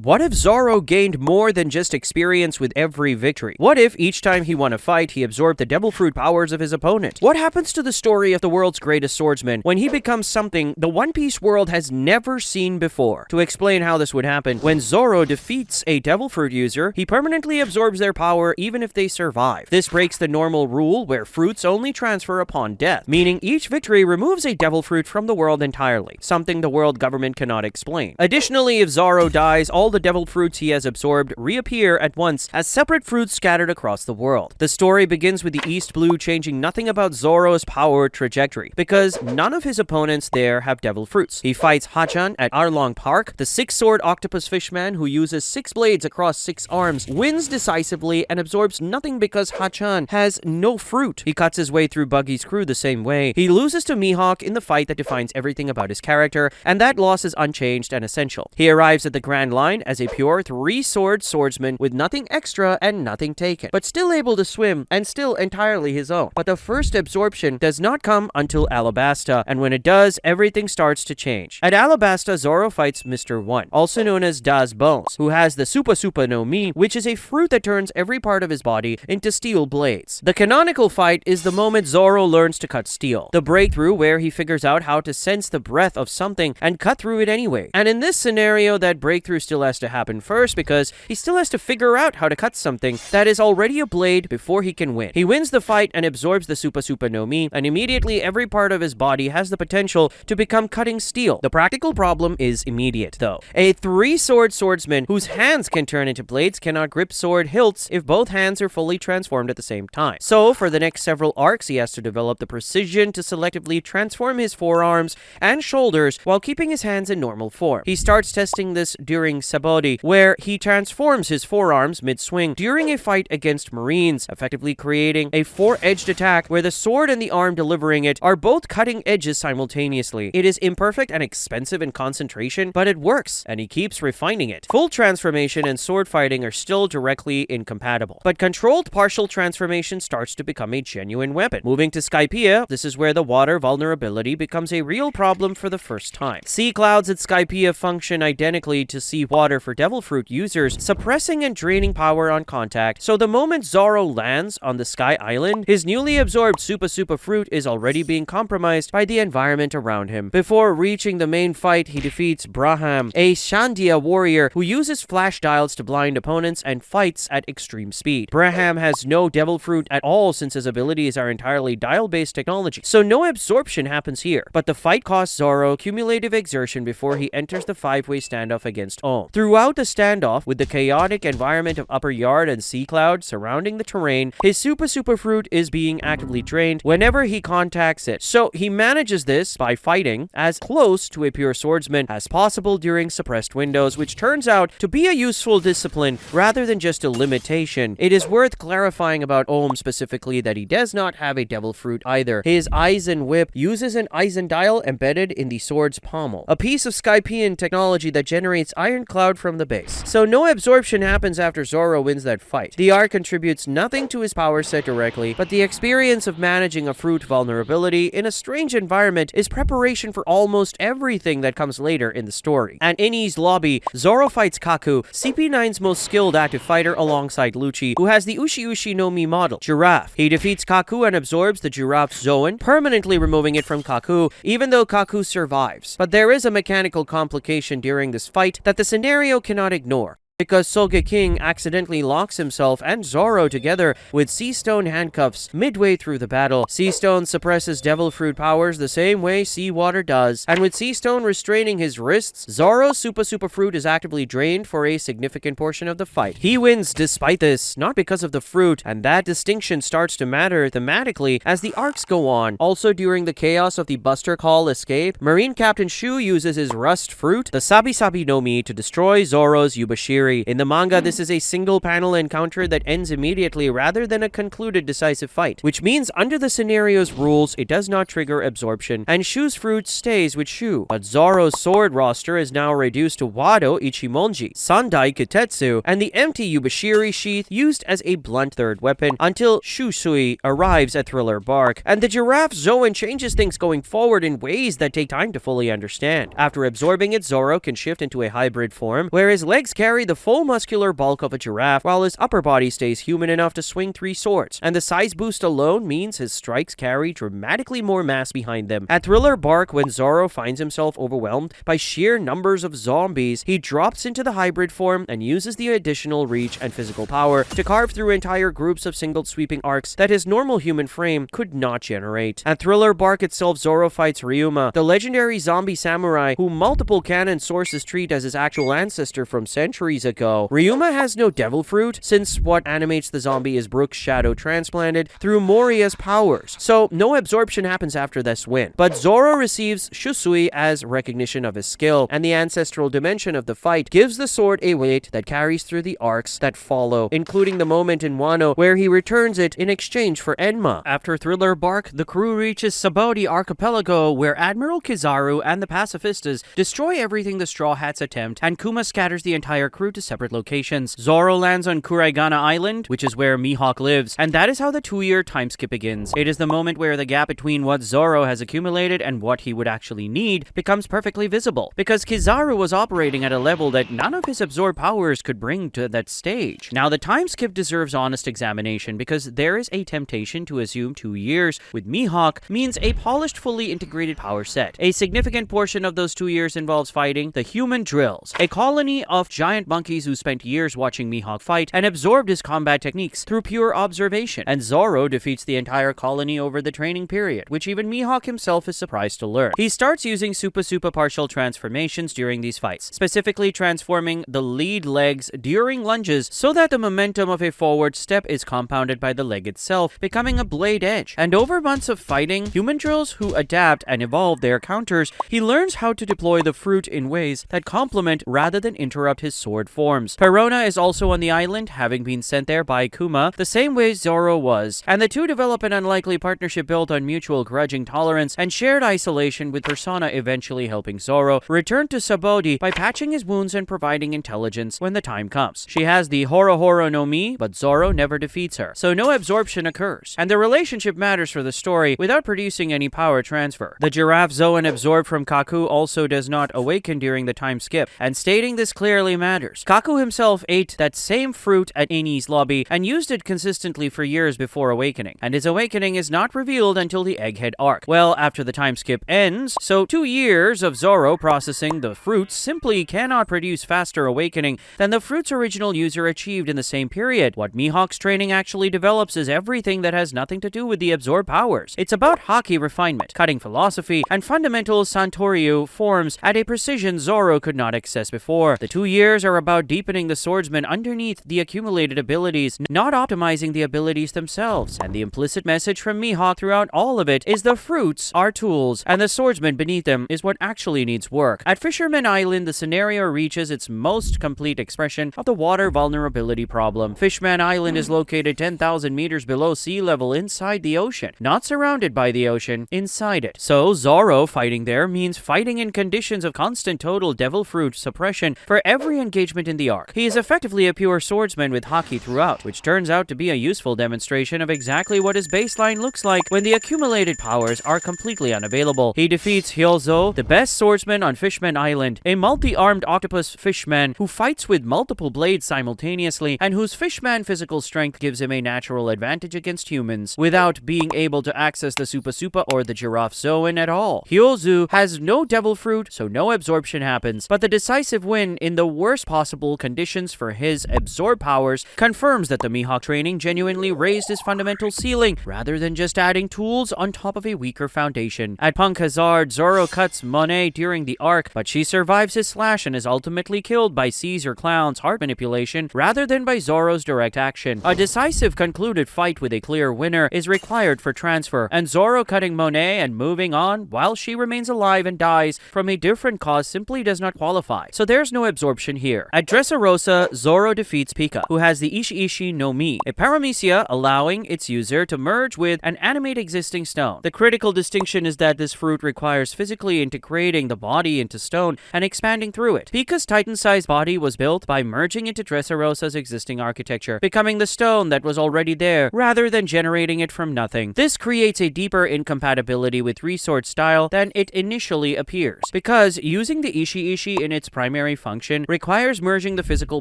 what if Zoro gained more than just experience with every victory? What if each time he won a fight, he absorbed the devil fruit powers of his opponent? What happens to the story of the world's greatest swordsman when he becomes something the One Piece world has never seen before? To explain how this would happen, when Zoro defeats a devil fruit user, he permanently absorbs their power even if they survive. This breaks the normal rule where fruits only transfer upon death, meaning each victory removes a devil fruit from the world entirely, something the world government cannot explain. Additionally, if Zoro dies, all the devil fruits he has absorbed reappear at once as separate fruits scattered across the world. The story begins with the East Blue changing nothing about Zoro's power trajectory, because none of his opponents there have devil fruits. He fights Hachan at Arlong Park. The six-sword octopus fishman who uses 6 blades across 6 arms wins decisively and absorbs nothing because Hachan has no fruit. He cuts his way through Buggy's crew the same way. He loses to Mihawk in the fight that defines everything about his character, and that loss is unchanged and essential. He arrives at the Grand Line as a pure 3-sword swordsman with nothing extra and nothing taken, but still able to swim and still entirely his own. But the first absorption does not come until Alabasta, and when it does, everything starts to change. At Alabasta, Zoro fights Mr. 1, also known as Das Bones, who has the Supa Supa no Mi, which is a fruit that turns every part of his body into steel blades. The canonical fight is the moment Zoro learns to cut steel, the breakthrough where he figures out how to sense the breath of something and cut through it anyway. And in this scenario, that breakthrough still has to happen first because he still has to figure out how to cut something that is already a blade before he can win. He wins the fight and absorbs the Supa Supa no Mi, and immediately every part of his body has the potential to become cutting steel. The practical problem is immediate, though. A 3-sword swordsman whose hands can turn into blades cannot grip sword hilts if both hands are fully transformed at the same time. So, for the next several arcs, he has to develop the precision to selectively transform his forearms and shoulders while keeping his hands in normal form. He starts testing this during Sabodi, where he transforms his forearms mid-swing during a fight against Marines, effectively creating a 4-edged attack where the sword and the arm delivering it are both cutting edges simultaneously. It is imperfect and expensive in concentration, but it works, and he keeps refining it. Full transformation and sword fighting are still directly incompatible, but controlled partial transformation starts to become a genuine weapon. Moving to Skypiea, this is where the water vulnerability becomes a real problem for the first time. Sea clouds at Skypiea function identically to sea water for devil fruit users, suppressing and draining power on contact, so the moment Zoro lands on the Sky Island, his newly absorbed Supa Supa fruit is already being compromised by the environment around him. Before reaching the main fight, he defeats Braham, a Shandia warrior who uses flash dials to blind opponents and fights at extreme speed. Braham has no devil fruit at all since his abilities are entirely dial-based technology, so no absorption happens here. But the fight costs Zoro cumulative exertion before he enters the 5-way standoff against Ohm. Throughout the standoff, with the chaotic environment of Upper Yard and Sea Cloud surrounding the terrain, his Supa Supa fruit is being actively drained whenever he contacts it. So he manages this by fighting as close to a pure swordsman as possible during suppressed windows, which turns out to be a useful discipline rather than just a limitation. It is worth clarifying about Ohm specifically that he does not have a devil fruit either. His Eisen whip uses an Eisen dial embedded in the sword's pommel, a piece of Skypian technology that generates iron cloud from the base. So no absorption happens after Zoro wins that fight. The art contributes nothing to his power set directly, but the experience of managing a fruit vulnerability in a strange environment is preparation for almost everything that comes later in the story. At Eni's lobby, Zoro fights Kaku, CP9's most skilled active fighter alongside Lucci, who has the Ushi Ushi no Mi model, Giraffe. He defeats Kaku and absorbs the Giraffe's Zoan, permanently removing it from Kaku, even though Kaku survives. But there is a mechanical complication during this fight that the scenario cannot ignore, because Sogeking accidentally locks himself and Zoro together with Sea Stone handcuffs midway through the battle. Sea Stone suppresses devil fruit powers the same way seawater does, and with Sea Stone restraining his wrists, Zoro's Supa Supa fruit is actively drained for a significant portion of the fight. He wins despite this, not because of the fruit, and that distinction starts to matter thematically as the arcs go on. Also, during the chaos of the Buster Call escape, Marine Captain Shu uses his rust fruit, the Sabi Sabi no Mi, to destroy Zoro's Yubashiri victory. In the manga, this is a single panel encounter that ends immediately rather than a concluded decisive fight, which means under the scenario's rules, it does not trigger absorption, and Shu's fruit stays with Shu. But Zoro's sword roster is now reduced to Wado Ichimonji, Sandai Kitetsu, and the empty Yubashiri sheath used as a blunt third weapon until Shusui arrives at Thriller Bark, and the Giraffe Zoan changes things going forward in ways that take time to fully understand. After absorbing it, Zoro can shift into a hybrid form, where his legs carry the full muscular bulk of a giraffe, while his upper body stays human enough to swing 3 swords, and the size boost alone means his strikes carry dramatically more mass behind them. At Thriller Bark, when Zoro finds himself overwhelmed by sheer numbers of zombies, he drops into the hybrid form and uses the additional reach and physical power to carve through entire groups of single sweeping arcs that his normal human frame could not generate. At Thriller Bark itself, Zoro fights Ryuma, the legendary zombie samurai who multiple canon sources treat as his actual ancestor from centuries ago. Ryuma has no devil fruit, since what animates the zombie is Brook's shadow transplanted through Moria's powers, so no absorption happens after this win. But Zoro receives Shusui as recognition of his skill, and the ancestral dimension of the fight gives the sword a weight that carries through the arcs that follow, including the moment in Wano where he returns it in exchange for Enma. After Thriller Bark, the crew reaches Sabaody Archipelago, where Admiral Kizaru and the pacifistas destroy everything the Straw Hats attempt, and Kuma scatters the entire crew to separate locations. Zoro lands on Kuraigana Island, which is where Mihawk lives, and that is how the 2-year time skip begins. It is the moment where the gap between what Zoro has accumulated and what he would actually need becomes perfectly visible, because Kizaru was operating at a level that none of his absorbed powers could bring to that stage. Now, the time skip deserves honest examination, because there is a temptation to assume 2 years with Mihawk means a polished, fully integrated power set. A significant portion of those 2 years involves fighting the Human Drills, a colony of giant monkeys who spent years watching Mihawk fight and absorbed his combat techniques through pure observation, and Zoro defeats the entire colony over the training period, which even Mihawk himself is surprised to learn. He starts using Super partial transformations during these fights, specifically transforming the lead legs during lunges so that the momentum of a forward step is compounded by the leg itself, becoming a blade edge. And over months of fighting Human Drills who adapt and evolve their counters, he learns how to deploy the fruit in ways that complement rather than interrupt his sword forms. Perona is also on the island, having been sent there by Kuma the same way Zoro was, and the two develop an unlikely partnership built on mutual grudging tolerance and shared isolation, with Persona eventually helping Zoro return to Sabaody by patching his wounds and providing intelligence when the time comes. She has the Horo Horo no Mi, but Zoro never defeats her, so no absorption occurs, and the relationship matters for the story without producing any power transfer. The Giraffe Zoan absorbed from Kaku also does not awaken during the time skip, and stating this clearly matters. Kaku himself ate that same fruit at Eni's lobby and used it consistently for years before awakening, and his awakening is not revealed until the Egghead arc, well after the time skip ends, so 2 years of Zoro processing the fruits simply cannot produce faster awakening than the fruit's original user achieved in the same period. What Mihawk's training actually develops is everything that has nothing to do with the absorbed powers. It's about haki refinement, cutting philosophy, and fundamental Santoryu forms at a precision Zoro could not access before. The 2 years are about deepening the swordsman underneath the accumulated abilities, not optimizing the abilities themselves. And the implicit message from Mihawk throughout all of it is the fruits are tools, and the swordsman beneath them is what actually needs work. At Fisherman Island, the scenario reaches its most complete expression of the water vulnerability problem. Fishman Island is located 10,000 meters below sea level inside the ocean, not surrounded by the ocean, inside it. So Zoro fighting there means fighting in conditions of constant total devil fruit suppression for every engagement in the arc. He is effectively a pure swordsman with haki throughout, which turns out to be a useful demonstration of exactly what his baseline looks like when the accumulated powers are completely unavailable. He defeats Hyozo, the best swordsman on Fishman Island, a multi-armed octopus fishman who fights with multiple blades simultaneously and whose fishman physical strength gives him a natural advantage against humans without being able to access the Super or the Giraffe Zoan at all. Hyozu has no devil fruit, so no absorption happens, but the decisive win in the worst possible conditions for his absorbed powers confirms that the Mihawk training genuinely raised his fundamental ceiling rather than just adding tools on top of a weaker foundation. At Punk Hazard, Zoro cuts Monet during the arc, but she survives his slash and is ultimately killed by Caesar Clown's heart manipulation rather than by Zoro's direct action. A decisive concluded fight with a clear winner is required for transfer, and Zoro cutting Monet and moving on while she remains alive and dies from a different cause simply does not qualify, so there's no absorption here. At Dressrosa, Zoro defeats Pika, who has the Ishi no Mi, a paramecia allowing its user to merge with an animate existing stone. The critical distinction is that this fruit requires physically integrating the body into stone and expanding through it. Pika's Titan-sized body was built by merging into Dressrosa's existing architecture, becoming the stone that was already there, rather than generating it from nothing. This creates a deeper incompatibility with Resword style than it initially appears, because using the Ishi in its primary function requires merging the physical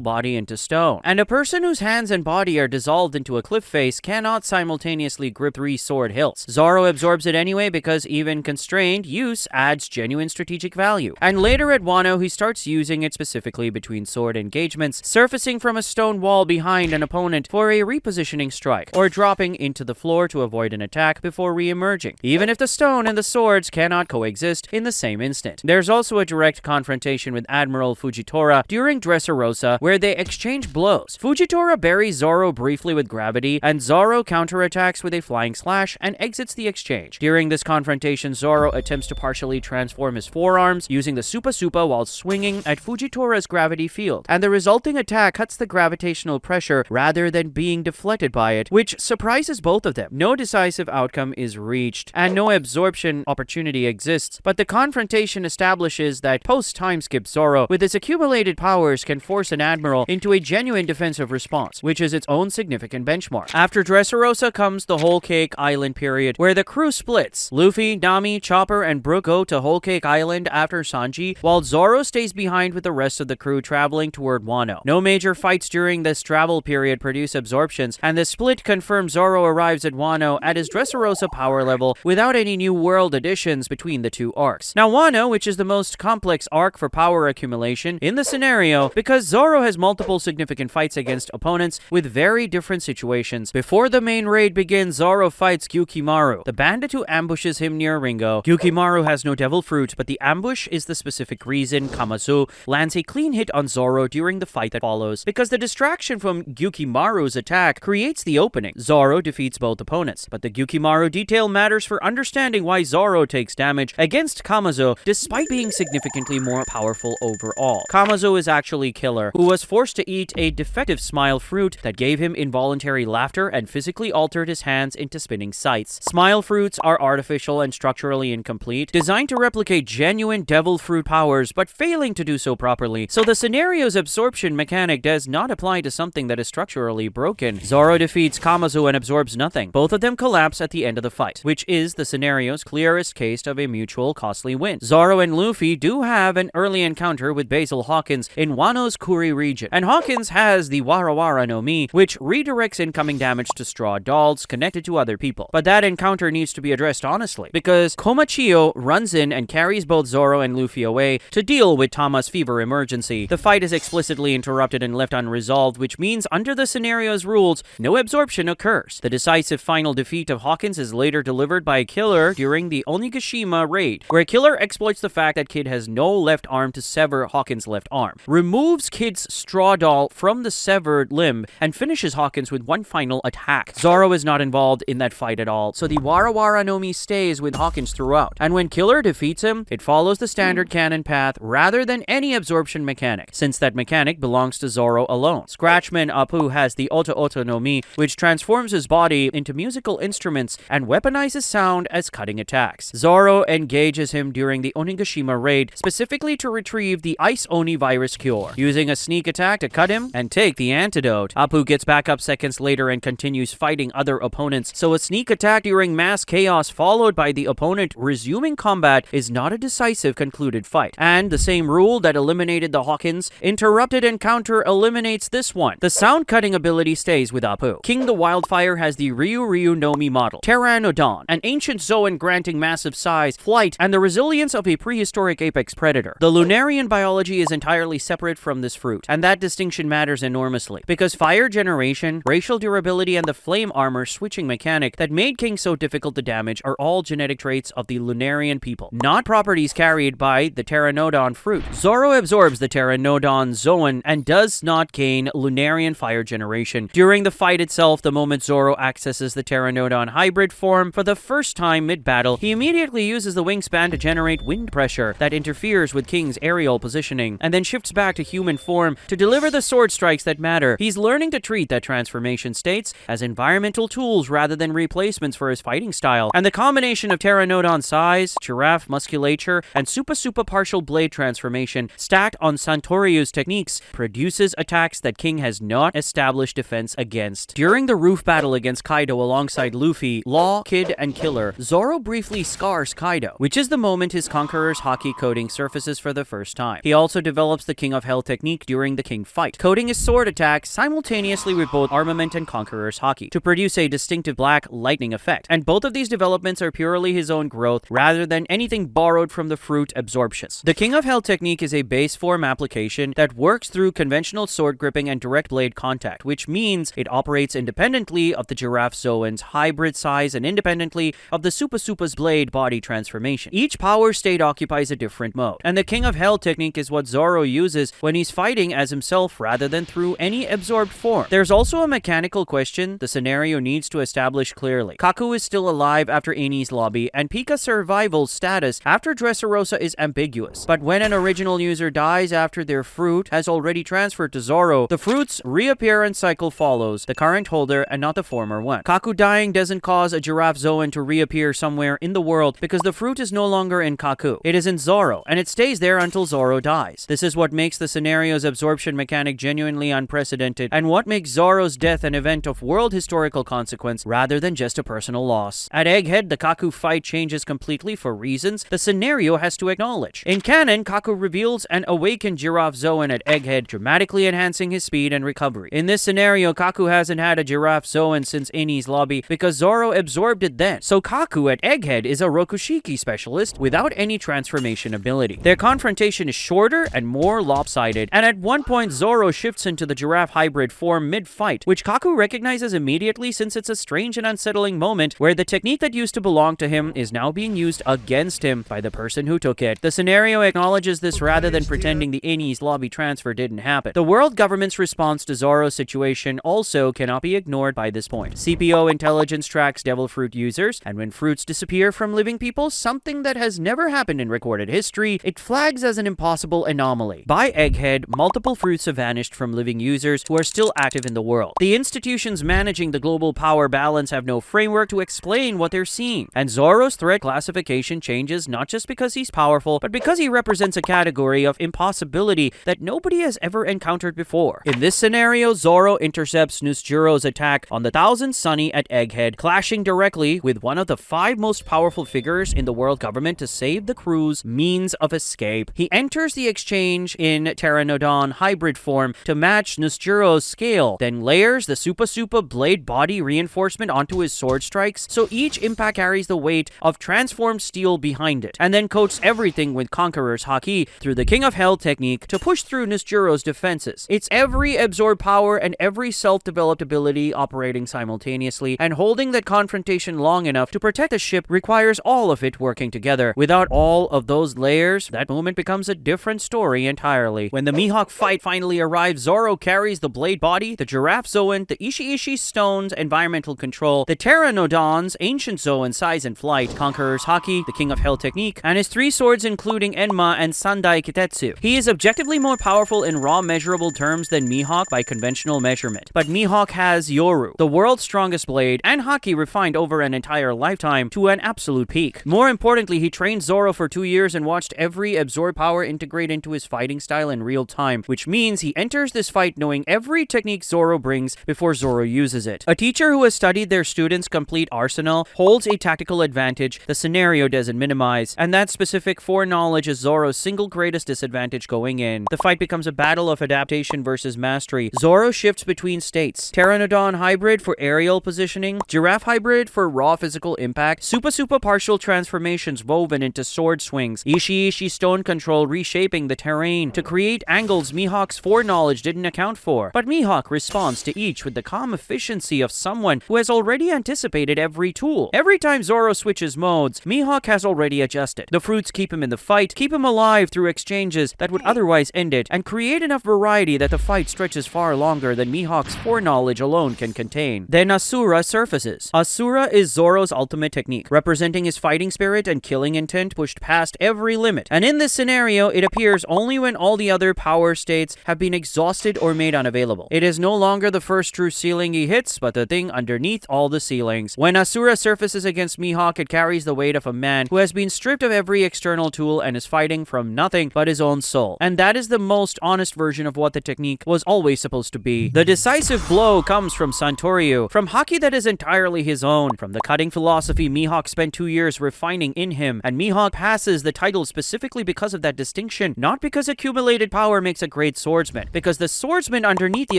body into stone, and a person whose hands and body are dissolved into a cliff face cannot simultaneously grip 3 sword hilts. Zoro absorbs it anyway because even constrained use adds genuine strategic value, and later at Wano he starts using it specifically between sword engagements, surfacing from a stone wall behind an opponent for a repositioning strike, or dropping into the floor to avoid an attack before re-emerging, even if the stone and the swords cannot coexist in the same instant. There's also a direct confrontation with Admiral Fujitora during Dressrosa where they exchange blows. Fujitora buries Zoro briefly with gravity, and Zoro counterattacks with a flying slash and exits the exchange. During this confrontation, Zoro attempts to partially transform his forearms using the Supa Supa while swinging at Fujitora's gravity field, and the resulting attack cuts the gravitational pressure rather than being deflected by it, which surprises both of them. No decisive outcome is reached, and no absorption opportunity exists, but the confrontation establishes that post-time skip Zoro, with his accumulated powers, can force an admiral into a genuine defensive response, which is its own significant benchmark. After Dressrosa comes the Whole Cake Island period, where the crew splits. Luffy, Nami, Chopper, and Brook go to Whole Cake Island after Sanji, while Zoro stays behind with the rest of the crew traveling toward Wano. No major fights during this travel period produce absorptions, and the split confirms Zoro arrives at Wano at his Dressrosa power level without any new world additions between the two arcs. Now Wano, which is the most complex arc for power accumulation in the scenario, because Zoro has multiple significant fights against opponents with very different situations. Before the main raid begins, Zoro fights Gyukimaru, the bandit who ambushes him near Ringo. Gyukimaru has no devil fruit, but the ambush is the specific reason Kamazu lands a clean hit on Zoro during the fight that follows, because the distraction from Gyukimaru's attack creates the opening. Zoro defeats both opponents, but the Gyukimaru detail matters for understanding why Zoro takes damage against Kamazu despite being significantly more powerful overall. Kamazu is actually Killer, who was forced to eat a defective smile fruit that gave him involuntary laughter and physically altered his hands into spinning sights. Smile fruits are artificial and structurally incomplete, designed to replicate genuine devil fruit powers but failing to do so properly, so the scenario's absorption mechanic does not apply to something that is structurally broken. Zoro defeats Kamazu and absorbs nothing. Both of them collapse at the end of the fight, which is the scenario's clearest case of a mutual costly win. Zoro and Luffy do have an early encounter with Basil Hawkins in Wano's Kuri region, and Hawkins has the Warawara no Mi, which redirects incoming damage to straw dolls connected to other people. But that encounter needs to be addressed honestly, because Komachiyo runs in and carries both Zoro and Luffy away to deal with Tama's fever emergency. The fight is explicitly interrupted and left unresolved, which means under the scenario's rules, no absorption occurs. The decisive final defeat of Hawkins is later delivered by Killer during the Onigashima raid, where Killer exploits the fact that Kid has no left arm to sever Hawkins' left arm, removes Kid's straw doll from the severed limb, and finishes Hawkins with one final attack. Zoro is not involved in that fight at all, so the Warawara no Mi stays with Hawkins throughout, and when Killer defeats him, it follows the standard canon path rather than any absorption mechanic, since that mechanic belongs to Zoro alone. Scratchman Apu has the Ota Ota no Mi, which transforms his body into musical instruments and weaponizes sound as cutting attacks. Zoro engages him during the Onigashima raid, specifically to retrieve the Ice Oni virus cure, using a sneak attack to cut him and take the antidote. Apu gets back up seconds later and continues fighting other opponents, so a sneak attack during mass chaos followed by the opponent resuming combat is not a decisive concluded fight. And the same rule that eliminated the Hawkins interrupted encounter eliminates this one. The sound cutting ability stays with Apu. King the Wildfire has the Ryu no Mi model, Pteranodon, an ancient Zoan granting massive size, flight, and the resilience of a prehistoric apex predator. The Lunarian biology is entirely separate from this fruit, and that distinction matters enormously, because fire generation, racial durability, and the flame armor switching mechanic that made King so difficult to damage are all genetic traits of the Lunarian people, not properties carried by the Pteranodon fruit. Zoro absorbs the Pteranodon Zoan and does not gain Lunarian fire generation. During the fight itself, the moment Zoro accesses the Pteranodon hybrid form for the first time mid-battle, he immediately uses the wingspan to generate wind pressure that interferes with King's aerial positioning, and then shifts back to to human form to deliver the sword strikes that matter. He's learning to treat that transformation states as environmental tools rather than replacements for his fighting style. And the combination of Pteranodon size, giraffe musculature, and super partial blade transformation stacked on Santorio's techniques produces attacks that King has not established defense against. During the roof battle against Kaido alongside Luffy, Law, Kid, and Killer, Zoro briefly scars Kaido, which is the moment his Conqueror's Haki coating surfaces for the first time. He also develops the King of Hell technique during the King fight, coating his sword attack simultaneously with both armament and Conqueror's Haki to produce a distinctive black lightning effect. And both of these developments are purely his own growth rather than anything borrowed from the fruit absorptions. The King of Hell technique is a base form application that works through conventional sword gripping and direct blade contact, which means it operates independently of the Giraffe Zoan's hybrid size and independently of the Supa's blade body transformation. Each power state occupies a different mode, and the King of Hell technique is what Zoro uses when he's fighting as himself rather than through any absorbed form. There's also a mechanical question the scenario needs to establish clearly. Kaku is still alive after Enies lobby, and Pika's survival status after Dressrosa is ambiguous. But when an original user dies after their fruit has already transferred to Zoro, the fruit's reappearance cycle follows the current holder and not the former one. Kaku dying doesn't cause a Giraffe Zoan to reappear somewhere in the world because the fruit is no longer in Kaku. It is in Zoro, and it stays there until Zoro dies. This is what makes the scenario's absorption mechanic genuinely unprecedented, and what makes Zoro's death an event of world historical consequence rather than just a personal loss. At Egghead, the Kaku fight changes completely for reasons the scenario has to acknowledge. In canon, Kaku reveals an awakened Giraffe Zoan at Egghead, dramatically enhancing his speed and recovery. In this scenario, Kaku hasn't had a Giraffe Zoan since Enies lobby because Zoro absorbed it then. So Kaku at Egghead is a Rokushiki specialist without any transformation ability. Their confrontation is shorter and more lopsided, and at one point Zoro shifts into the giraffe hybrid form mid-fight, which Kaku recognizes immediately since it's a strange and unsettling moment where the technique that used to belong to him is now being used against him by the person who took it. The scenario acknowledges this rather than pretending the Enies lobby transfer didn't happen. The world government's response to Zoro's situation also cannot be ignored by this point. CPO intelligence tracks devil fruit users, and when fruits disappear from living people, something that has never happened in recorded history, it flags as an impossible anomaly. By Egghead, multiple fruits have vanished from living users who are still active in the world. The institutions managing the global power balance have no framework to explain what they're seeing, and Zoro's threat classification changes not just because he's powerful, but because he represents a category of impossibility that nobody has ever encountered before. In this scenario, Zoro intercepts Nusjuro's attack on the Thousand Sunny at Egghead, clashing directly with one of the 5 most powerful figures in the world government to save the crew's means of escape. He enters the exchange in Pteranodon hybrid form to match Nusjuro's scale, then layers the Supa blade body reinforcement onto his sword strikes, so each impact carries the weight of transformed steel behind it, and then coats everything with Conqueror's Haki through the King of Hell technique to push through Nusjuro's defenses. It's every absorbed power and every self-developed ability operating simultaneously, and holding that confrontation long enough to protect the ship requires all of it working together. Without all of those layers, that moment becomes a different story entirely. When the Mihawk fight finally arrives, Zoro carries the blade body, the Giraffe Zoan, the Ishi Stone's environmental control, the Pteranodon's ancient Zoan size and flight, Conqueror's Haki, the King of Hell technique, and his 3 swords including Enma and Sandai Kitetsu. He is objectively more powerful in raw measurable terms than Mihawk by conventional measurement, but Mihawk has Yoru, the world's strongest blade, and Haki refined over an entire lifetime to an absolute peak. More importantly, he trained Zoro for 2 years and watched every absorbed power integrate into his fighting style in real time, which means he enters this fight knowing every technique Zoro brings before Zoro uses it. A teacher who has studied their students' complete arsenal holds a tactical advantage the scenario doesn't minimize, and that specific foreknowledge is Zoro's single greatest disadvantage going in. The fight becomes a battle of adaptation versus mastery. Zoro shifts between states: Pteranodon hybrid for aerial positioning, Giraffe hybrid for raw physical impact, Supa partial transformations woven into sword swings, Ishi stone control reshaping the terrain to create angles Mihawk's foreknowledge didn't account for. But Mihawk responds to each with the calm efficiency of someone who has already anticipated every tool. Every time Zoro switches modes, Mihawk has already adjusted. The fruits keep him in the fight, keep him alive through exchanges that would otherwise end it, and create enough variety that the fight stretches far longer than Mihawk's foreknowledge alone can contain. Then Asura surfaces. Asura is Zoro's ultimate technique, representing his fighting spirit and killing intent pushed past every limit. And in this scenario, it appears only when all the other power states have been exhausted or made unavailable. It is no longer the first true ceiling he hits, but the thing underneath all the ceilings. When Asura surfaces against Mihawk, it carries the weight of a man who has been stripped of every external tool and is fighting from nothing but his own soul. And that is the most honest version of what the technique was always supposed to be. The decisive blow comes from Santoryu, from haki that is entirely his own, from the cutting philosophy Mihawk spent 2 years refining in him, and Mihawk passes the title specifically because of that distinction, not because accumulated power makes a great swordsman, because the swordsman underneath the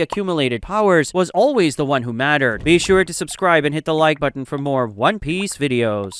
accumulated powers was always the one who mattered. Be sure to subscribe and hit the like button for more One Piece videos.